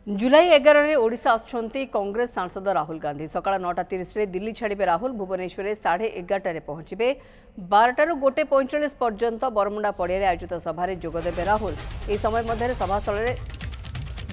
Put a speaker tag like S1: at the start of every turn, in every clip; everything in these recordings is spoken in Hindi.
S1: जुलाई 11 रे ओडिशा आछंती कांग्रेस सांसद राहुल गांधी सकाळ 9:30 रे दिल्ली छाड़े राहुल भुवनेश्वर 11:30 पहुंचे 12 1:45 पर्यंत बरमुंडा पड़िया आयोजित सभारे जोगदेवे राहुल यह समय मध्य सभास्थल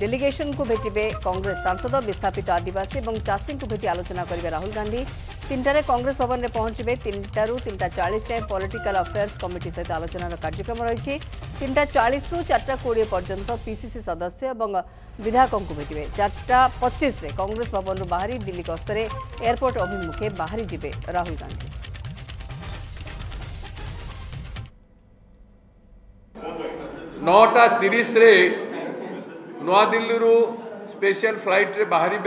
S1: डेलीगेशन को भेटे कांग्रेस सांसद विस्थापित आदिवासी और चाषी को भेटी आलोचना करेंगे राहुल गांधी 3टारे कांग्रेस भवन में पहुंचे 3टारू 3:40 जाए पॉलिटिकल अफेयर्स कमिटी सहित आलोचनार कार्यक्रम रही 3:40 रु 4:20 पर्यंत पीसीसी सदस्य और विधायकों को भेटे 4:25 कांग्रेस भवन बाहरी दिल्ली गस्तर एयरपोर्ट अभिमुखे बाहरी जिबे राहुल गांधी।
S2: नौटा 30 नवा दिल्ली रू स्पेशल फ्लाइट रे बाहरी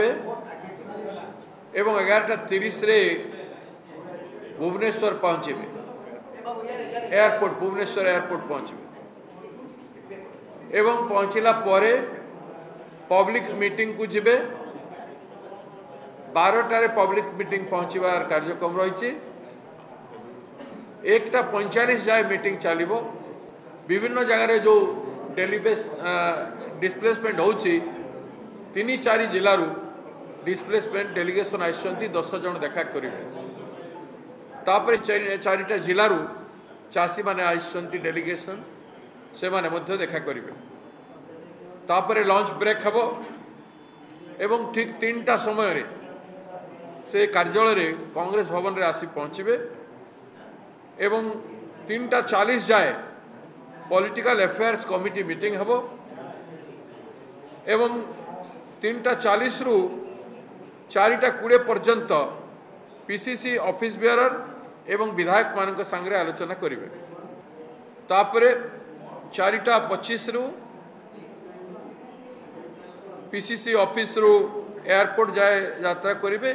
S2: एवं 11:30 भुवनेश्वर पहुंचे एयरपोर्ट भुवनेश्वर एयरपोर्ट पहुंचे एवं पहुंचला परे पब्लिक मीटिंग को जिबे 12टारे पब्लिक मीटिंग पहुंचवार कार्यक्रम रही 1:45 जाए मीटिंग चलो विभिन्न जगार जो डिस्प्लेसमेंट होची 3-4 जिलूर डिस्प्लेसमेंट डेलीगेशन आसछंती 10 जन देखा करेंगे तापर 4टा जिलूर चाषी माने आसछंती डेलीगेशन से माने मध्य देखा करेंगे तापर लंच ब्रेक हम एवं ठीक 3टा समय से कार्यालय कांग्रेस भवन रे आसी पहुँचे एवं 3:40 जाए पॉलिटिकल अफेयर्स कमिटी मीटिंग हम एवं 3:40 रु 4:20 पर्यंत पीसीसी ऑफिस बेयरर एवं विधायक मान सांगे आलोचना करेंगे तापर 4:25 रु पीसीसी ऑफिस रु एयरपोर्ट जाए यात्रा करेंगे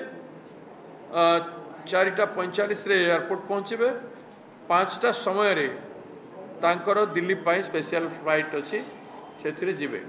S2: 4:45 एयरपोर्ट पहुँचे 5टा समय तांकर दिल्ली स्पेशल फ्लाइट अच्छी से जीवे।